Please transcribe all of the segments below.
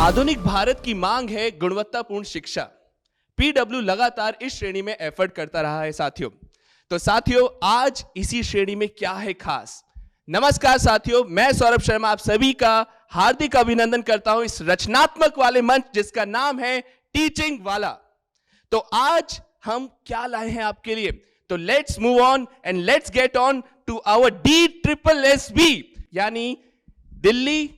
आधुनिक भारत की मांग है गुणवत्तापूर्ण शिक्षा। पीडब्ल्यू लगातार इस श्रेणी में एफर्ट करता रहा है साथियों। तो साथियों, आज इसी श्रेणी में क्या है खास। नमस्कार साथियों, मैं सौरभ शर्मा आप सभी का हार्दिक अभिनंदन करता हूं इस रचनात्मक वाले मंच जिसका नाम है टीचिंग वाला। तो आज हम क्या लाए हैं आपके लिए, तो let's move on and let's get on to our DSSB यानी Delhi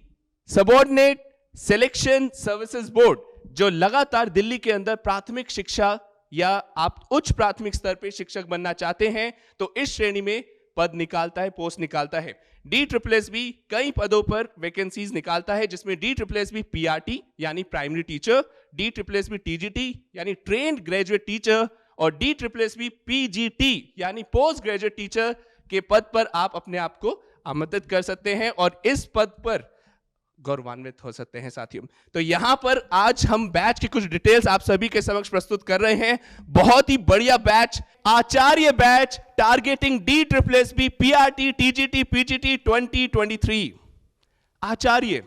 subordinate selection services board, जो लगातार दिल्ली के अंदर प्राथमिक शिक्षा या आप उच्च प्राथमिक स्तर पे शिक्षक बनना चाहते हैं तो इस श्रेणी में पद निकालता है, पोस्ट निकालता है। DSSB कई पदों पर वैकेंसीज निकालता है, जिसमें DSSB PRT यानी प्राइमरी टीचर, DSSB TGT यानी ट्रेन्ड ग्रेजुएट टीचर और DSSB PGT यानी पोस्ट ग्रेजुएट टीचर के पद पर आप अपने आप को आमंत्रित कर सकते हैं और इस पद पर गौरवान्वित हो सकते हैं साथियों। तो यहां पर आज हम बैच की कुछ डिटेल्स आप सभी के समक्ष प्रस्तुत कर रहे हैं। बहुत ही बढ़िया batch, Acharya batch targeting DSSB PRT TGT PGT 2023। आचार्य,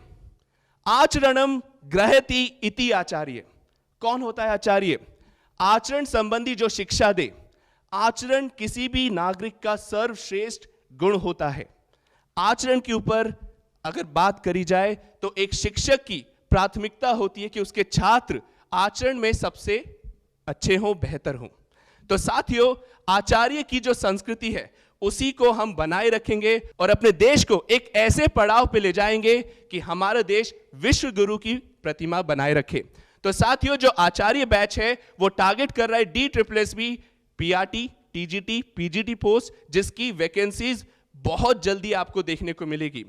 आचरणम ग्रहति इति आचार्य। कौन होता है आचार्य? आचरण संबंधी जो शिक्षा दे। आचरण किसी भी नागरिक का सर्वश्रेष्ठ गुण होता है। आचरण के ऊपर अगर बात करी जाए तो एक शिक्षक की प्राथमिकता होती है कि उसके छात्र आचरण में सबसे अच्छे हों, बेहतर हों। तो साथियों, आचार्य की जो संस्कृति है उसी को हम बनाए रखेंगे और अपने देश को एक ऐसे पड़ाव पे ले जाएंगे कि हमारा देश विश्व गुरु की प्रतिमा बनाए रखे। तो साथियों, जो आचार्य बैच है वो टारगेट कर रहा है DSSB PRT TGT PGT post, जिसकी वैकेंसीज बहुत जल्दी आपको देखने को मिलेगी।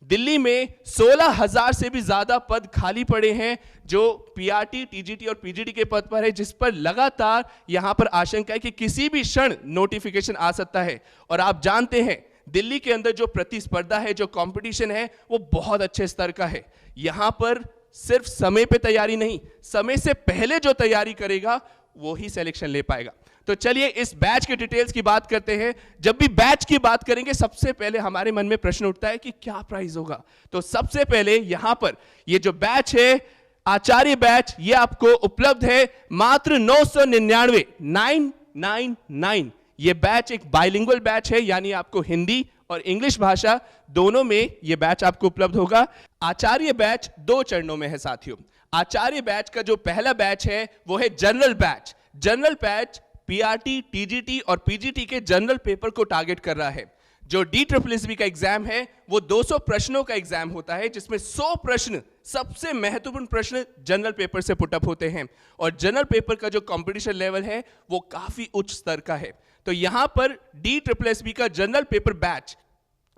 दिल्ली में 16,000 से भी ज्यादा पद खाली पड़े हैं जो PRT TGT और PGT के पद पर है, जिस पर लगातार यहां पर आशंका है कि किसी भी क्षण नोटिफिकेशन आ सकता है। और आप जानते हैं दिल्ली के अंदर जो प्रतिस्पर्धा है, जो कंपटीशन है, वो बहुत अच्छे स्तर का है। यहां पर सिर्फ समय पे तैयारी नहीं, समय से पहले जो तैयारी करेगा वो ही सिलेक्शन ले पाएगा। तो चलिए इस बैच के डिटेल्स की बात करते हैं। जब भी बैच की बात करेंगे सबसे पहले हमारे मन में प्रश्न उठता है कि क्या प्राइस होगा। तो सबसे पहले यहां पर ये जो बैच है आचार्य बैच, ये आपको उपलब्ध है मात्र 999 999। ये बैच एक बाइलिंगुअल बैच है, यानी आपको हिंदी और इंग्लिश भाषा दोनों में ये बैच आपको उपलब्ध होगा। आचार्य बैच 2 चरणों में है साथियों। आचार्य बैच का जो पहला बैच है वो है general batch. General batch PRT TGT और PGT के जनरल पेपर को टारगेट कर रहा है। जो DSSB का एग्जाम है वो 200 प्रश्नों का एग्जाम होता है, जिसमें 100 प्रश्न, सबसे महत्वपूर्ण प्रश्न जनरल पेपर से पुटअप होते हैं। और जनरल पेपर का जो कंपटीशन लेवल है वो काफी उच्च स्तर का है। तो यहां पर DSSB का जनरल पेपर बैच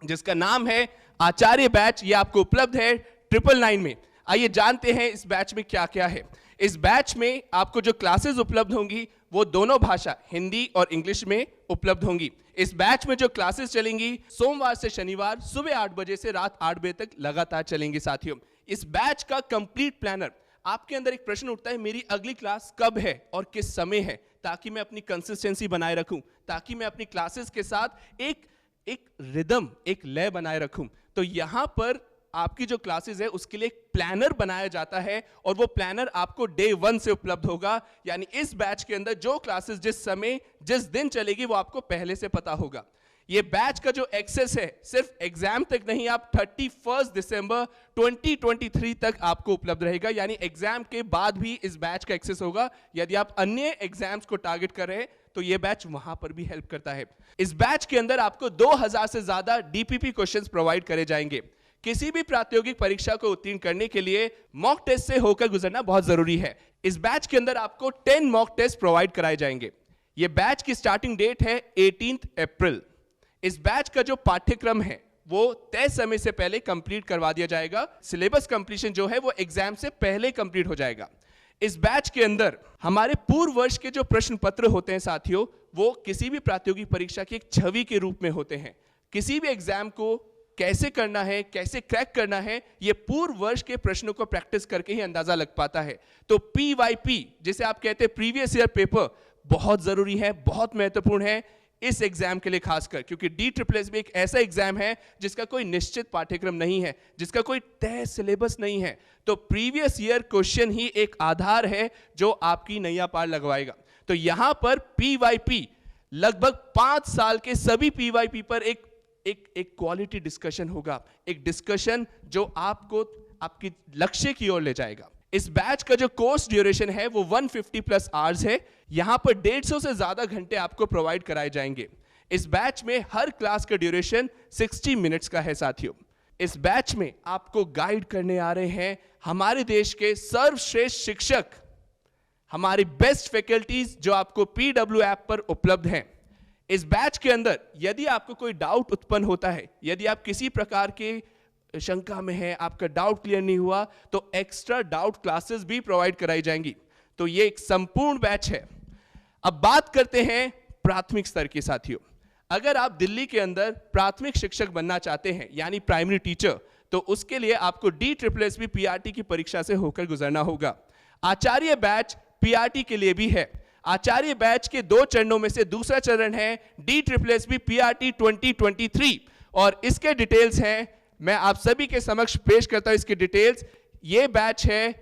जिसका नाम है आचार्य बैच, ये आपको उपलब्ध है 999 में। आइए जानते हैं इस बैच में क्या क्या है। इस बैच में आपको जो क्लासेस उपलब्ध होंगी वो दोनों भाषा हिंदी और इंग्लिश में उपलब्ध होंगी। इस बैच में जो क्लासेस चलेंगी सोमवार से शनिवार सुबह 8 बजे से रात 8 बजे तक लगातार चलेंगी साथियों। इस बैच का कंप्लीट प्लानर, आपके अंदर एक प्रश्न उठता है मेरी अगली क्लास कब है और किस समय है, ताकि मैं अपनी कंसिस्टेंसी बनाए रखूं, ताकि मैं अपनी क्लासेस के साथ एक रिदम, एक लय बनाए रखूं। तो यहां पर आपकी जो क्लासेस है उसके लिए एक प्लानर बनाया जाता है और वो प्लानर आपको डे 1 से उपलब्ध होगा। यानी इस बैच के अंदर जो क्लासेस जिस समय जिस दिन चलेगी वो आपको पहले से पता होगा। ये बैच का जो एक्सेस है सिर्फ एग्जाम तक नहीं, आप 31 दिसंबर 2023 तक आपको उपलब्ध रहेगा। यानी एग्जाम के बाद भी इस बैच का एक्सेस होगा। यदि आप अन्य एग्जाम्स को टारगेट कर रहे हैं तो ये बैच वहां पर भी हेल्प करता है। इस बैच के अंदर आपको 2000 से ज्यादा DPP क्वेश्चंस प्रोवाइड करे जाएंगे। किसी भी प्रायोगिक परीक्षा को उत्तीर्ण करने के लिए मॉक टेस्ट से होकर गुजरना बहुत जरूरी है। इस बैच के अंदर आपको 10 मॉक टेस्ट प्रोवाइड कराए जाएंगे। यह बैच की स्टार्टिंग डेट है 18 अप्रैल। इस बैच का जो पाठ्यक्रम है वो तय समय से पहले कंप्लीट करवा दिया जाएगा। सिलेबस कंप्लीशन जो है वो एग्जाम से पहले कंप्लीट हो जाएगा। इस बैच के अंदर हमारे पूर्व वर्ष के जो प्रश्न पत्र होते हैं साथियों, वो किसी भी प्रायोगिक परीक्षा की एक छवि के रूप में होते हैं। किसी भी एग्जाम को कैसे करना है, कैसे क्रैक करना है, ये पूर्व वर्ष के प्रश्नों को प्रैक्टिस करके ही अंदाजा लग पाता है। तो PYP जिसे आप कहते हैं प्रीवियस ईयर पेपर, बहुत जरूरी है, बहुत महत्वपूर्ण है। इस एग्जाम के लिए खासकर, क्योंकि DSSS भी एक ऐसा एग्जाम है जिसका कोई निश्चित पाठ्यक्रम नहीं है, जिसका कोई तय सिलेबस नहीं है। तो प्रीवियस ईयर क्वेश्चन ही एक आधार है जो आपकी नैया पार लगवाएगा। तो यहां पर PYP लगभग 5 साल के सभी PYP पर एक क्वालिटी डिस्कशन होगा, एक डिस्कशन जो आपको आपकी लक्ष्य की ओर ले जाएगा। इस बैच का जो कोर्स ड्यूरेशन है वो 150+ आवर्स है। यहां पर 150 से ज्यादा घंटे आपको प्रोवाइड कराए जाएंगे। इस बैच में हर क्लास का ड्यूरेशन 60 मिनट्स का है साथियों। इस बैच में आपको गाइड करने आ रहे हैं हमारे देश के सर्वश्रेष्ठ शिक्षक, हमारी बेस्ट फैकल्टीज जो आपको PW ऐप पर उपलब्ध हैं। इस बैच के अंदर यदि आपको कोई डाउट उत्पन्न होता है, यदि आप किसी प्रकार के शंका में है, आपका डाउट क्लियर नहीं हुआ, तो एक्स्ट्रा डाउट क्लासेस भी प्रोवाइड कराई जाएंगी। तो ये एक संपूर्ण बैच है। अब बात करते हैं प्राथमिक स्तर के साथियों। अगर आप दिल्ली के अंदर प्राथमिक शिक्षक बनना चाहते हैं यानी प्राइमरी टीचर, तो उसके लिए आपको DSSS PRT की परीक्षा से होकर गुजरना होगा। आचार्य बैच PRT के लिए भी है। आचार्य बैच के 2 चरणों में से दूसरा चरण है DSSS PRT 2023 और इसके डिटेल्स हैं, मैं आप सभी के समक्ष पेश करता हूं इसकी डिटेल्स। ये बैच है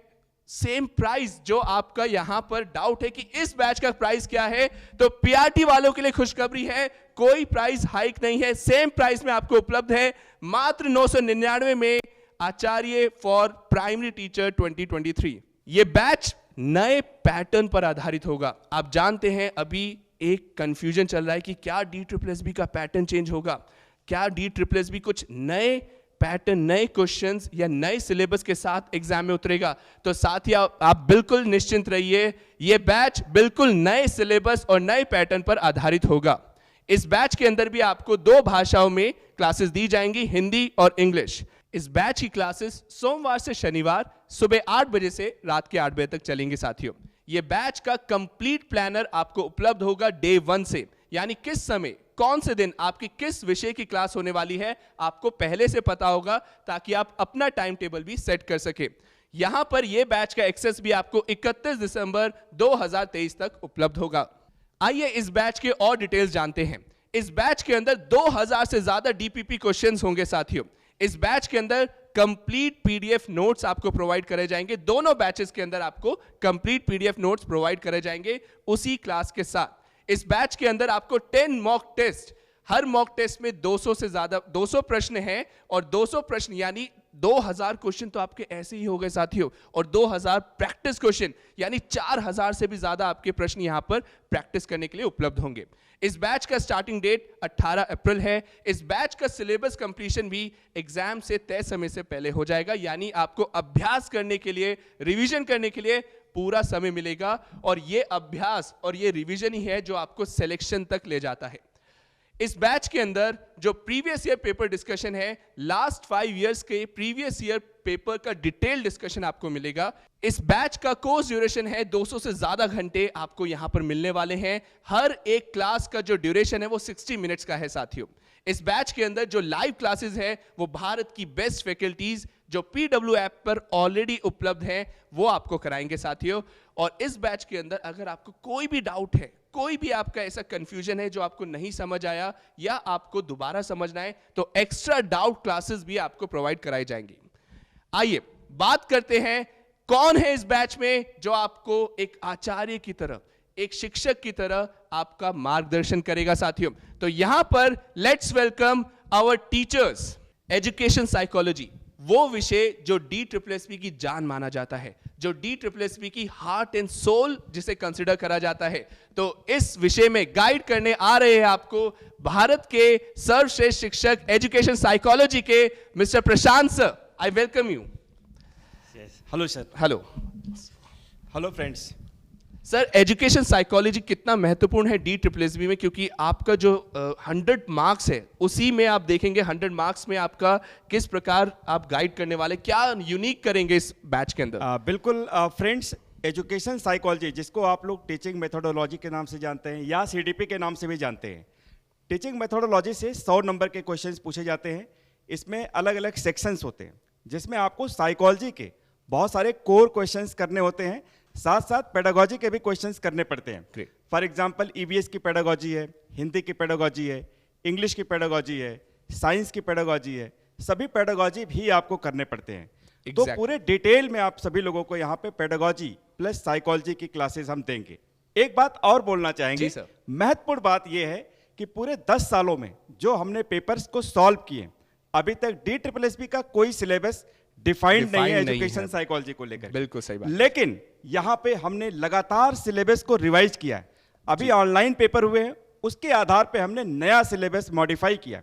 सेम प्राइस, जो आपका यहां पर डाउट है कि इस बैच का प्राइस क्या है, तो PRT वालों के लिए खुशखबरी है, कोई प्राइस हाइक नहीं है, सेम प्राइस में आपको उपलब्ध है मात्र 999 में आचार्य फॉर प्राइमरी टीचर 2023। ये बैच नए पैटर्न पर आधारित होगा। आप जानते हैं अभी एक कंफ्यूजन चल रहा है कि क्या DSSS का पैटर्न चेंज होगा, क्या DSSS कुछ नए पैटर्न, नए क्वेश्चंस या नए सिलेबस के साथ एग्जाम में उतरेगा। तो साथियों आप बिल्कुल निश्चिंत रहिए, यह बैच बिल्कुल नए सिलेबस और नए पैटर्न पर आधारित होगा। इस बैच के अंदर भी आपको 2 भाषाओं में क्लासेस दी जाएंगी, हिंदी और इंग्लिश। इस बैच की क्लासेस सोमवार से शनिवार सुबह 8 बजे से रात के 8 बजे तक चलेंगे साथियों। यह बैच का कंप्लीट प्लानर आपको उपलब्ध होगा डे 1 से, यानी किस समय, कौन से दिन आपकी किस विषय की क्लास होने वाली है आपको पहले से पता होगा, ताकि आप अपना टाइम टेबल भी सेट कर सके। यहां पर यह बैच का एक्सेस भी आपको 31 दिसंबर 2023 तक उपलब्ध होगा। आइए इस बैच के और डिटेल्स जानते हैं। इस बैच के अंदर 2000 से ज्यादा DPP क्वेश्चंस होंगे साथियों। इस बैच के अंदर कंप्लीट PDF नोट्स आपको प्रोवाइड करे जाएंगे। दोनों बैचेस के अंदर आपको कंप्लीट PDF नोट्स प्रोवाइड करे जाएंगे उसी क्लास के साथ। इस बैच के अंदर आपको 10 मॉक टेस्ट, हर मॉक टेस्ट में 200 से ज्यादा 200 प्रश्न हैं और 200 प्रश्न यानी 2000 क्वेश्चन तो आपके ऐसे ही हो गए साथियों, और 2000 प्रैक्टिस क्वेश्चन यानी 4000 से भी ज्यादा आपके प्रश्न यहां पर प्रैक्टिस करने के लिए उपलब्ध होंगे। इस बैच का स्टार्टिंग डेट 18 अप्रैल है। इस बैच का सिलेबस कंप्लीशन भी एग्जाम से तय समय से पहले हो जाएगा, यानी आपको अभ्यास करने के लिए, रिवीजन करने के लिए पूरा समय मिलेगा, और ये अभ्यास और ये रिवीजन ही है जो आपको सिलेक्शन तक ले जाता है। इस बैच के अंदर जो प्रीवियस ईयर पेपर डिस्कशन है, लास्ट 5 इयर्स के प्रीवियस ईयर पेपर का डिटेल डिस्कशन आपको मिलेगा। इस बैच का कोर्स ड्यूरेशन है 200 से ज्यादा घंटे आपको यहां पर मिलने वाले हैं। हर एक क्लास का जो ड्यूरेशन है वो 60 मिनट्स का है साथियों। इस बैच के अंदर जो लाइव क्लासेस है वो भारत की बेस्ट फैकल्टीज जो PW ऐप पर ऑलरेडी उपलब्ध हैं वो आपको कराएंगे साथियों। और इस बैच के अंदर अगर आपको कोई भी डाउट है, कोई भी आपका ऐसा कंफ्यूजन है जो आपको नहीं समझ आया या आपको दोबारा समझना है, तो एक्स्ट्रा डाउट क्लासेस भी आपको प्रोवाइड कराई जाएंगी। आइए बात करते हैं कौन है इस बैच में जो आपको एक आचार्य की तरह, एक शिक्षक की तरह आपका मार्गदर्शन करेगा साथियों। तो यहां पर let's welcome our teachers. Education psychology वो विषय जो DSSS की जान माना जाता है, जो DSSS की हार्ट एंड सोल जिसे कंसिडर करा जाता है। तो इस विषय में गाइड करने आ रहे हैं आपको भारत के सर्वश्रेष्ठ शिक्षक एजुकेशन साइकोलॉजी के mister Prashant sir. I welcome you. Hello sir. Hello hello friends. Sir, education psychology कितना महत्वपूर्ण है DSSS में, क्योंकि आपका जो 100 मार्क्स है उसी में आप देखेंगे 100 मार्क्स में आपका किस प्रकार आप गाइड करने वाले, क्या यूनिक करेंगे इस बैच के अंदर। बिल्कुल फ्रेंड्स, एजुकेशन साइकोलॉजी जिसको आप लोग टीचिंग मेथोडोलॉजी के नाम से जानते हैं या CDP के नाम से भी जानते हैं। टीचिंग मेथोडोलॉजी से 100 नंबर के क्वेश्चंस पूछे जाते हैं। इसमें अलग अलग सेक्शंस होते हैं जिसमें आपको साइकोलॉजी के बहुत सारे कोर क्वेश्चंस करने होते हैं, साथ साथ पेडागोजी के भी क्वेश्चंस करने पड़ते हैं। फॉर एग्जांपल ईवीएस की पेडागोजी है, हिंदी की पेडागोजी है, इंग्लिश की पेडागोजी है, साइंस की पेडागोजी है, सभी पेडागोजी भी आपको करने पड़ते हैं। तो पूरे डिटेल में आप सभी लोगों को यहाँ पे पेडागोजी प्लस साइकोलॉजी की क्लासेस हम देंगे। एक बात और बोलना चाहेंगे, महत्वपूर्ण बात यह है कि पूरे 10 सालों में जो हमने पेपर्स को सॉल्व किए, अभी तक DSSB का कोई सिलेबस डिफाइंड नहीं है एजुकेशन साइकोलॉजी को लेकर। बिल्कुल सही बात। लेकिन यहाँ पे हमने लगातार सिलेबस को रिवाइज किया है। अभी ऑनलाइन पेपर हुए हैं, उसके आधार पे हमने नया सिलेबस मॉडिफाई किया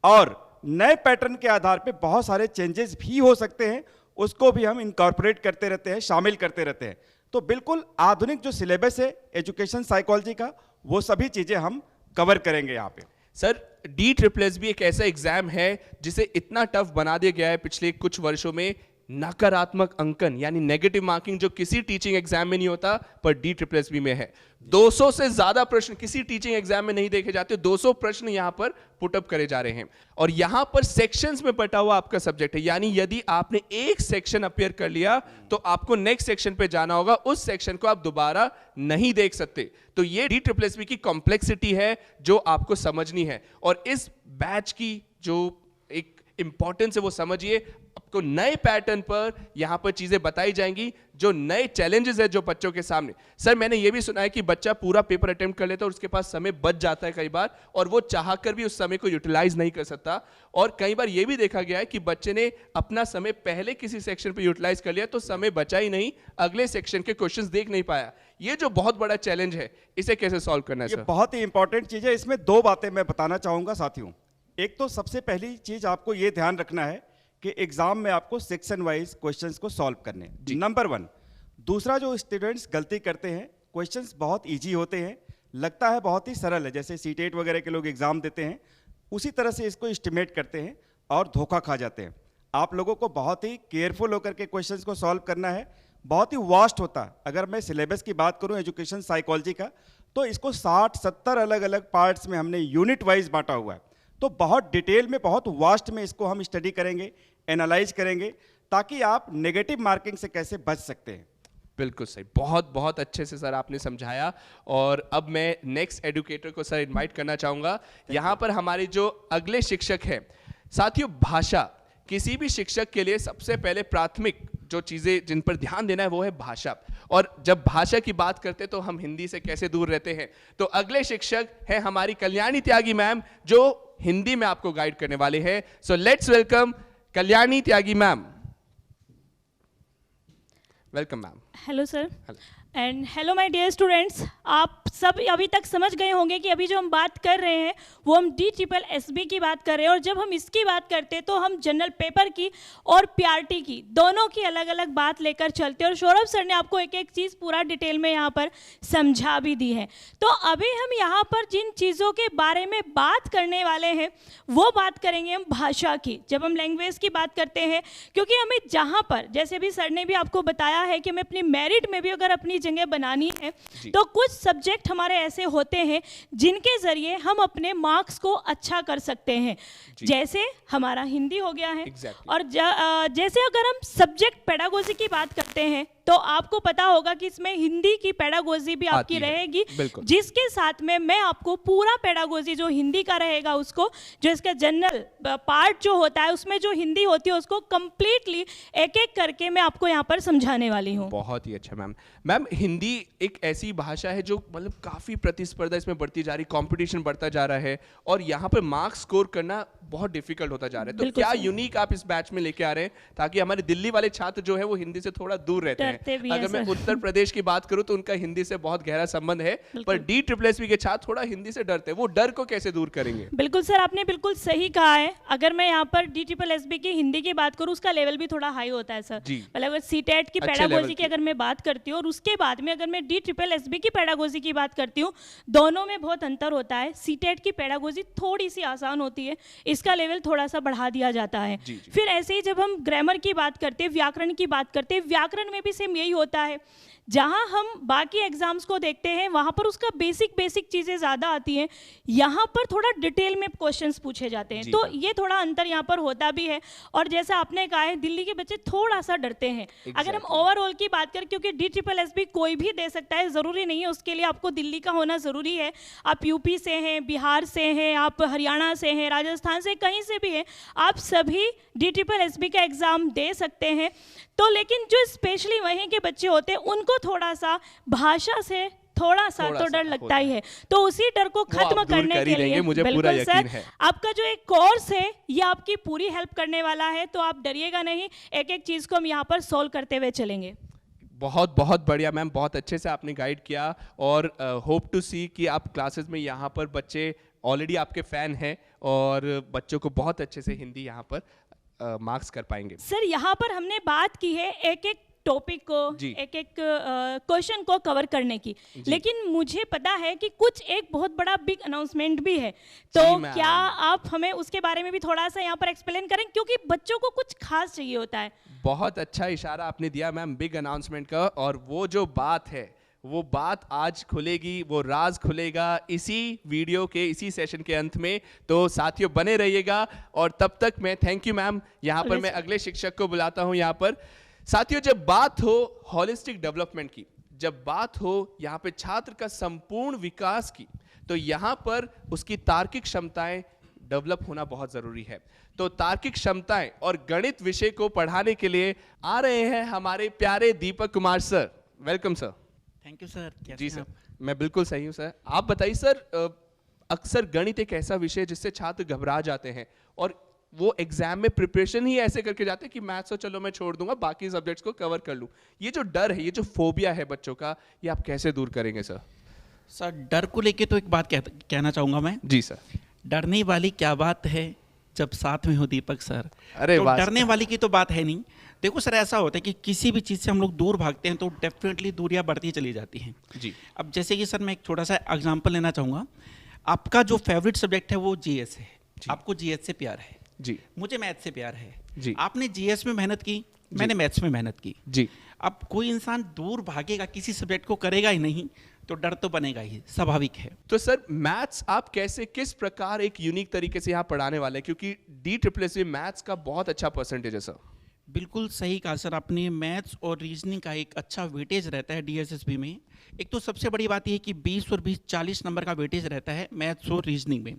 और नए पैटर्न के आधार पे बहुत सारे चेंजेस भी हो सकते हैं, उसको भी हम इनकॉर्पोरेट करते रहते हैं, शामिल करते रहते हैं। तो बिल्कुल आधुनिक जो सिलेबस है एजुकेशन साइकोलॉजी का, वो सभी चीजें हम कवर करेंगे यहाँ पे। सर, DSSB एक ऐसा एग्जाम है जिसे इतना टफ बना दिया गया है पिछले कुछ वर्षों में, नकारात्मक अंकन यानी नेगेटिव मार्किंग जो किसी टीचिंग एग्जाम में नहीं होता पर DSSB में है। 200 से ज्यादा प्रश्न किसी टीचिंग एग्जाम में नहीं देखे जाते, 200 प्रश्न यहां पर पुटअप करे जा रहे हैं और यहां पर सेक्शंस में बटा हुआ आपका सब्जेक्ट है, यानी यदि आपने एक सेक्शन अपियर कर लिया तो आपको नेक्स्ट सेक्शन पे जाना होगा, उस सेक्शन को आप दोबारा नहीं देख सकते। तो ये DSSB की कॉम्प्लेक्सिटी है जो आपको समझनी है और इस बैच की जो एक इंपॉर्टेंस है वो समझिए। आपको नए पैटर्न पर यहां पर चीजें बताई जाएंगी, जो नए चैलेंजेस है जो बच्चों के सामने। सर, मैंने ये भी सुना है कि बच्चा पूरा पेपर अटेम्प्ट कर लेता है और उसके पास समय बच जाता है कई बार, और वो चाहकर भी उस समय को यूटिलाइज नहीं कर सकता, और कई बार ये भी देखा गया है कि बच्चे ने अपना समय पहले किसी सेक्शन पे यूटिलाइज कर लिया तो समय बचा ही नहीं, अगले सेक्शन के क्वेश्चंस देख नहीं पाया। ये जो बहुत बड़ा चैलेंज है, इसे कैसे सॉल्व करना है? ये बहुत ही इंपॉर्टेंट चीज है। इसमें 2 बातें मैं बताना चाहूंगा साथियों। एक तो सबसे पहली चीज आपको ये ध्यान रखना है कि एग्जाम में आपको सेक्शन वाइज क्वेश्चंस को सॉल्व करने, नंबर 1। दूसरा, जो स्टूडेंट्स गलती करते हैं, क्वेश्चंस बहुत इजी होते हैं, लगता है बहुत ही सरल है, जैसे सीटेट वगैरह के लोग एग्जाम देते हैं उसी तरह से इसको एस्टिमेट करते हैं और धोखा खा जाते हैं। आप लोगों को बहुत ही केयरफुल होकर के क्वेश्चंस को सॉल्व करना है। बहुत ही वास्ट होता है। अगर मैं सिलेबस की बात करूं एजुकेशन साइकोलॉजी का, तो इसको 60-70 अलग अलग पार्ट्स में हमने यूनिट वाइज बांटा हुआ है। तो बहुत डिटेल में, बहुत वास्ट में इसको हम स्टडी करेंगे, एनालाइज करेंगे, ताकि आप नेगेटिव मार्किंग से कैसे बच सकते हैं। बिल्कुल सही, बहुत बहुत अच्छे से सर आपने समझाया। और अब मैं नेक्स्ट एडुकेटर को सर इनवाइट करना चाहूंगा। यहाँ पर हमारे जो अगले शिक्षक हैं, साथियों, भाषा किसी भी शिक्षक के लिए सबसे पहले प्राथमिक जो चीजें जिन पर ध्यान देना है वो है भाषा। और जब भाषा की बात करते तो हम हिंदी से कैसे दूर रहते हैं। तो अगले शिक्षक है हमारी कल्याणी त्यागी मैम, जो हिंदी में आपको गाइड करने वाले हैं। So let's welcome Kalyani Tyagi ma'am. Welcome ma'am. Hello sir and hello my dear students. आप सब अभी तक समझ गए होंगे कि अभी जो हम बात कर रहे हैं वो हम DSSB की बात कर रहे हैं, और जब हम इसकी बात करते हैं तो हम जनरल पेपर की और PRT की दोनों की अलग अलग बात लेकर चलते हैं। और सौरभ सर ने आपको एक एक चीज़ पूरा डिटेल में यहाँ पर समझा भी दी है। तो अभी हम यहाँ पर जिन चीज़ों के बारे में बात करने वाले हैं वो बात करेंगे हम भाषा की। जब हम लैंग्वेज की बात करते हैं, क्योंकि हमें जहाँ पर, जैसे भी सर ने भी आपको बताया है कि हमें अपनी मेरिट में भी अगर अपनी जगह बनानी है तो कुछ सब्जेक्ट हमारे ऐसे होते हैं जिनके जरिए हम अपने मार्क्स को अच्छा कर सकते हैं। जैसे हमारा हिंदी हो गया है। और जैसे अगर हम सब्जेक्ट पेडागोजी की बात करते हैं तो आपको पता होगा कि इसमें हिंदी की पेडागोजी भी आपकी रहेगी, जिसके साथ में मैं आपको पूरा पेडागोजी जो हिंदी का रहेगा उसको, जो इसका जनरल पार्ट जो होता है उसमें जो हिंदी होती है उसको कंप्लीटली एक एक करके मैं आपको यहाँ पर समझाने वाली हूँ। बहुत ही अच्छा मैम। मैम, हिंदी एक ऐसी भाषा है जो मतलब काफी प्रतिस्पर्धा इसमें बढ़ती जा रही, कंपटीशन बढ़ता जा रहा है और यहाँ पर मार्क्स स्कोर करना बहुत डिफिकल्ट होता जा रहा है। तो क्या यूनिक आप इस बैच में लेके आ रहे हैं ताकि हमारे दिल्ली वाले छात्र जो है वो हिंदी से थोड़ा दूर रहते हैं? अगर मैं उत्तर प्रदेश की बात करूं तो उनका हिंदी से बहुत गहरा संबंध है, पर DSSB के छात्र थोड़ा हिंदी से डरते हैं। वो डर को कैसे दूर करेंगे? बिल्कुल सर, आपने बिल्कुल सही कहा है। अगर मैं यहाँ पर DSSB की हिंदी की बात करूं, उसका लेवल भी थोड़ा हाई होता है सर। मतलब सीटेट की पेडागोजी की अगर मैं बात करती हूँ और उसके बाद में अगर मैं DSSB की पेडागोजी की बात करती हूँ, दोनों में बहुत अंतर होता है। सीटेट की पेडागोजी थोड़ी सी आसान होती है, इसका लेवल थोड़ा सा बढ़ा दिया जाता है। जी, जी। फिर ऐसे ही जब हम ग्रामर की बात करते हैं, व्याकरण की बात करते हैं, व्याकरण में भी सेम यही होता है। जहाँ हम बाकी एग्जाम्स को देखते हैं वहाँ पर उसका बेसिक चीज़ें ज़्यादा आती हैं, यहाँ पर थोड़ा डिटेल में क्वेश्चंस पूछे जाते हैं। जी, तो हाँ। ये थोड़ा अंतर यहाँ पर होता भी है। और जैसा आपने कहा है, दिल्ली के बच्चे थोड़ा सा डरते हैं। अगर हम Exactly. ओवरऑल की बात करें, क्योंकि DSSB कोई भी दे सकता है, ज़रूरी नहीं है उसके लिए आपको दिल्ली का होना ज़रूरी है। आप यूपी से हैं, बिहार से हैं, आप हरियाणा से हैं, राजस्थान से, कहीं से भी हैं, आप सभी DSSB का एग्ज़ाम दे सकते हैं। तो लेकिन जो स्पेशली वहीं के बच्चे होते हैं उनको थोड़ा सा भाषा से थोड़ा सा थोड़ा तो सा डर लगता होता ही है। तो उसी डर को वो आप खत्म दूर करने कर ही के देंगे, लिए मुझे पूरा बिल्कुल यकीन सर, है। आपका जो एक कोर्स है ये आपकी पूरी हेल्प करने वाला है। तो आप डरिएगा नहीं, एक एक चीज़ को हम यहाँ पर सॉल्व करते हुए चलेंगे। बहुत बहुत बढ़िया मैम, बहुत अच्छे से आपने गाइड किया और होप टू सी कि आप क्लासेस में यहाँ पर बच्चे ऑलरेडी आपके फैन हैं और बच्चों को बहुत अच्छे से हिंदी यहाँ पर मार्क्स कर पाएंगे। सर यहाँ पर हमने बात की है एक एक टॉपिक को, जी। एक एक क्वेश्चन को कवर करने की, लेकिन मुझे पता है कि कुछ एक बहुत बड़ा बिग अनाउंसमेंट भी है। तो जी, मैम। क्या आप हमें उसके बारे में भी थोड़ा सा यहाँ पर एक्सप्लेन करें, क्योंकि बच्चों को कुछ खास चाहिए होता है। बहुत अच्छा इशारा आपने दिया मैम बिग अनाउंसमेंट का, और वो जो बात है वो बात आज खुलेगी, वो राज खुलेगा इसी वीडियो के इसी सेशन के अंत में। तो साथियों बने रहिएगा, और तब तक मैं थैंक यू मैम। यहाँ पर मैं अगले शिक्षक को बुलाता हूँ। यहाँ पर साथियों, जब बात हो होलिस्टिक डेवलपमेंट की, जब बात हो यहाँ पे छात्र का संपूर्ण विकास की, तो यहाँ पर उसकी तार्किक क्षमताएं डेवलप होना बहुत जरूरी है। तो तार्किक क्षमताएं और गणित विषय को पढ़ाने के लिए आ रहे हैं हमारे प्यारे Deepak Kumar sir. Welcome sir. Thank you sir. जी सर, मैं बिल्कुल सही हूँ सर। आप बताइए सर, अक्सर गणित एक ऐसा विषय जिससे छात्र घबरा जाते हैं और वो एग्जाम में प्रिपरेशन ही ऐसे करके जाते हैं कि मैथ्स तो चलो मैं छोड़ दूंगा, बाकी सब्जेक्ट्स को कवर कर लूं। ये जो डर है, ये जो फोबिया है बच्चों का, ये आप कैसे दूर करेंगे सर? सर डर को लेके तो एक बात कहना चाहूँगा मैं। जी सर। डरने वाली क्या बात है जब साथ में हो दीपक सर। अरे तो वाह डरने वाली की तो बात है नहीं। देखो सर, ऐसा होता है कि किसी भी चीज़ से हम लोग दूर भागते हैं तो डेफिनेटली दूरियां बढ़ती चली जाती हैं। जी। अब जैसे कि सर मैं एक छोटा सा एग्जांपल लेना चाहूँगा। आपका जो फेवरेट सब्जेक्ट है वो जीएस है, आपको जीएस से प्यार है, जी मुझे मैथ से प्यार है। जी। आपने जीएस में मेहनत की, मैंने मैथ्स में मेहनत की। जी। अब कोई इंसान दूर भागेगा, किसी सब्जेक्ट को करेगा ही नहीं, तो डर तो बनेगा ही, स्वाभाविक है। तो सर मैथ्स आप कैसे, किस प्रकार एक यूनिक तरीके से यहाँ पढ़ाने वाले हैं, क्योंकि DSSB मैथ्स का बहुत अच्छा परसेंटेज है सर। बिल्कुल सही कहा सर आपने। मैथ्स और रीजनिंग का एक अच्छा वेटेज रहता है DSSB में। एक तो सबसे बड़ी बात यह है कि 20 और 20 40 नंबर का वेटेज रहता है मैथ्स और रीजनिंग में।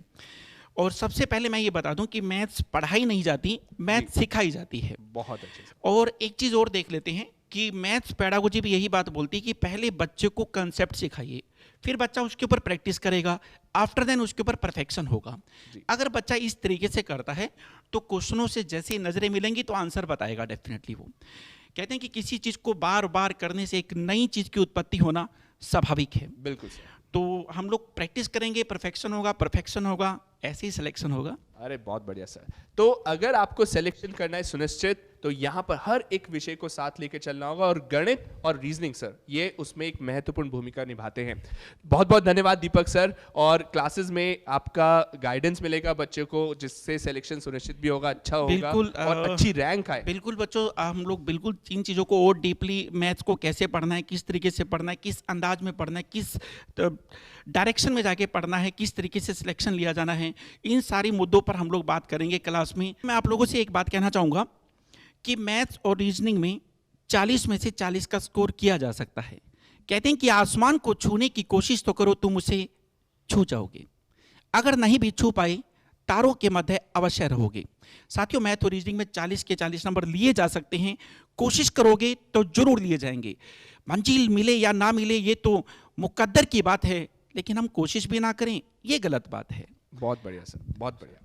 और सबसे पहले मैं ये बता दूं कि मैथ्स पढ़ाई नहीं जाती, मैथ्स सिखाई जाती है। बहुत अच्छे से। और एक चीज़ और देख लेते हैं कि मैथ्स पेडागोजी भी यही बात बोलती है कि पहले बच्चे को कंसेप्ट सिखाइए, फिर बच्चा उसके ऊपर प्रैक्टिस करेगा, आफ्टर देन उसके ऊपर परफेक्शन होगा। अगर बच्चा इस तरीके से करता है तो क्वेश्चनों से जैसे नज़रें मिलेंगी तो आंसर बताएगा डेफिनेटली। वो कहते हैं कि किसी चीज़ को बार बार करने से एक नई चीज़ की उत्पत्ति होना स्वाभाविक है। बिल्कुल सर। तो हम लोग प्रैक्टिस करेंगे, परफेक्शन होगा, परफेक्शन होगा, ऐसे ही सिलेक्शन होगा। अरे बहुत बढ़िया सर। तो अगर आपको सिलेक्शन करना है सुनिश्चित, तो यहाँ पर हर एक विषय को साथ लेके चलना होगा, और गणित और रीजनिंग सर ये उसमें एक महत्वपूर्ण भूमिका निभाते हैं। बहुत बहुत धन्यवाद दीपक सर। और क्लासेस में आपका गाइडेंस मिलेगा बच्चों को, जिससे सिलेक्शन सुनिश्चित भी होगा, अच्छा होगा बिल्कुल, और अच्छी रैंक आए। बिल्कुल बच्चों, हम लोग बिल्कुल इन चीज़ों को और डीपली, मैथ्स को कैसे पढ़ना है, किस तरीके से पढ़ना है, किस अंदाज में पढ़ना है, किस डायरेक्शन में जाके पढ़ना है, किस तरीके से सिलेक्शन लिया जाना है, इन सारी मुद्दों पर हम लोग बात करेंगे क्लास में। मैं आप लोगों से एक बात कहना चाहूँगा कि मैथ्स और रीजनिंग में 40 में से 40 का स्कोर किया जा सकता है। कहते हैं कि आसमान को छूने की कोशिश तो करो, तुम उसे छू जाओगे, अगर नहीं भी छू पाए तारों के मध्य अवश्य रहोगे। साथियों, मैथ और रीजनिंग में 40 के 40 नंबर लिए जा सकते हैं, कोशिश करोगे तो जरूर लिए जाएंगे। मंजिल मिले या ना मिले ये तो मुकद्दर की बात है, लेकिन हम कोशिश भी ना करें ये गलत बात है। बहुत बढ़िया सर, बहुत बढ़िया।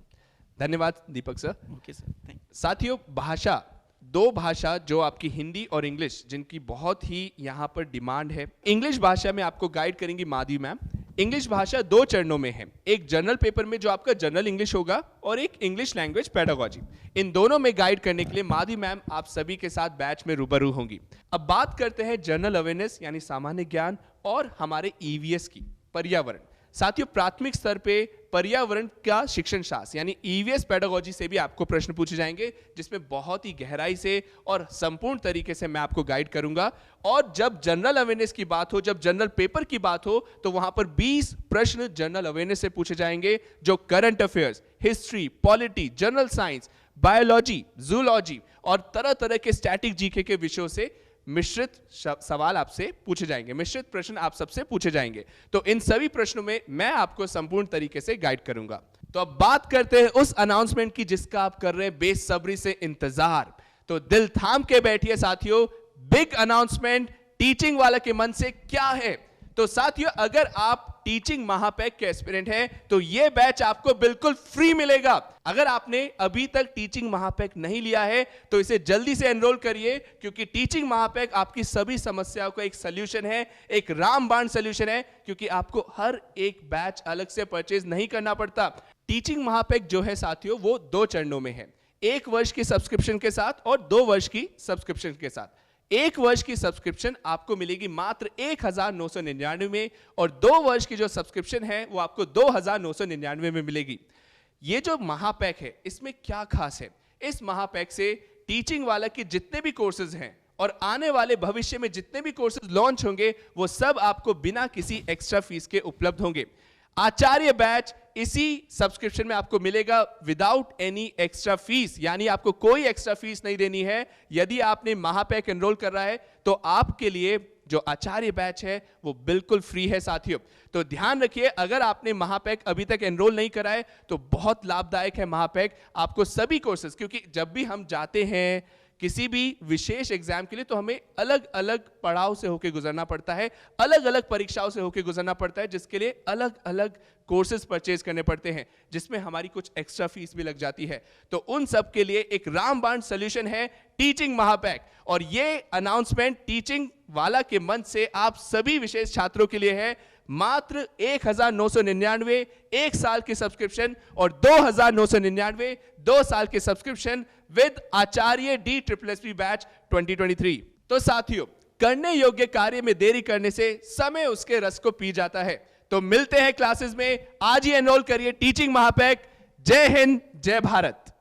धन्यवाद Deepak sir. Okay sir, thank you. साथियों, भाषा, दो भाषा जो आपकी हिंदी और इंग्लिश, जिनकी बहुत ही यहाँ पर डिमांड है। इंग्लिश भाषा में आपको गाइड करेंगी माधवी मैम। इंग्लिश भाषा 2 चरणों में है, एक जनरल पेपर में जो आपका जनरल इंग्लिश होगा, और एक इंग्लिश लैंग्वेज पेडागोजी। इन दोनों में गाइड करने के लिए माधवी मैम आप सभी के साथ बैच में रूबरू होंगी। अब बात करते हैं जनरल अवेयरनेस यानी सामान्य ज्ञान और हमारे EVS की, पर्यावरण। साथियों प्राथमिक स्तर पे पर्यावरण का शिक्षण शास्त्र यानी ईवीएस पेडागोजी से भी आपको प्रश्न पूछे जाएंगे, जिसमें बहुत ही गहराई से और संपूर्ण तरीके से मैं आपको गाइड करूंगा। और जब जनरल अवेयरनेस की बात हो, जब जनरल पेपर की बात हो, तो वहां पर 20 प्रश्न जनरल अवेयरनेस से पूछे जाएंगे, जो current affairs, history, polity, general science, biology, zoology और तरह तरह के स्टैटिक जीके के विषयों से मिश्रित सवाल आपसे पूछे जाएंगे, मिश्रित प्रश्न आप सबसे पूछे जाएंगे। तो इन सभी प्रश्नों में मैं आपको संपूर्ण तरीके से गाइड करूंगा। तो अब बात करते हैं उस अनाउंसमेंट की जिसका आप कर रहे हैं बेसब्री से इंतजार। तो दिल थाम के बैठिए साथियों, बिग अनाउंसमेंट टीचिंग वाला के मन से क्या है। तो साथियों, अगर आप टीचिंग महापैक के एस्पिरेंट हैं तो यह बैच आपको बिल्कुल फ्री मिलेगा। अगर आपने अभी तक टीचिंग महापैक नहीं लिया है तो इसे जल्दी से एनरोल करिए, क्योंकि टीचिंग महापैक आपकी सभी समस्याओं का एक सॉल्यूशन है, एक रामबाण सॉल्यूशन है, क्योंकि आपको हर एक बैच अलग से परचेज नहीं करना पड़ता। टीचिंग महापैक जो है साथियों, वो 2 चरणों में है, 1 वर्ष की सब्सक्रिप्शन के साथ और 2 वर्ष की सब्सक्रिप्शन के साथ। 1 वर्ष की सब्सक्रिप्शन आपको मिलेगी मात्र 1999 में, और 2 वर्ष की जो सब्सक्रिप्शन है वो आपको 2999 में मिलेगी। ये जो महापैक है, इसमें क्या खास है? इस महापैक से टीचिंग वाला के जितने भी कोर्सेज हैं और आने वाले भविष्य में जितने भी कोर्सेज लॉन्च होंगे, वो सब आपको बिना किसी एक्स्ट्रा फीस के उपलब्ध होंगे। आचार्य बैच इसी सब्सक्रिप्शन में आपको मिलेगा विदाउट एनी एक्स्ट्रा फीस, यानी आपको कोई एक्स्ट्रा फीस नहीं देनी है। यदि आपने महापैक एनरोल कर रहा है तो आपके लिए जो आचार्य बैच है वो बिल्कुल फ्री है साथियों। तो ध्यान रखिए, अगर आपने महापैक अभी तक एनरोल नहीं करा है तो बहुत लाभदायक है महापैक आपको सभी कोर्सेज, क्योंकि जब भी हम जाते हैं किसी भी विशेष एग्जाम के लिए तो हमें अलग अलग पड़ाव से होकर गुजरना पड़ता है, अलग अलग परीक्षाओं से होकर गुजरना पड़ता है, जिसके लिए अलग अलग कोर्सेज परचेज करने पड़ते हैं, जिसमें हमारी कुछ एक्स्ट्रा फीस भी लग जाती है। तो उन सब के लिए एक रामबाण सॉल्यूशन है टीचिंग महापैक, और ये अनाउंसमेंट टीचिंग वाला के मंच से आप सभी विशेष छात्रों के लिए है। मात्र 1999 1 साल की सब्सक्रिप्शन और 2999 2 साल की subscription with Acharya DSSP batch 2023। तो साथियों, करने योग्य कार्य में देरी करने से समय उसके रस को पी जाता है। तो मिलते हैं क्लासेस में, आज ही एनरोल करिए टीचिंग महापैक। जय हिंद, जय भारत।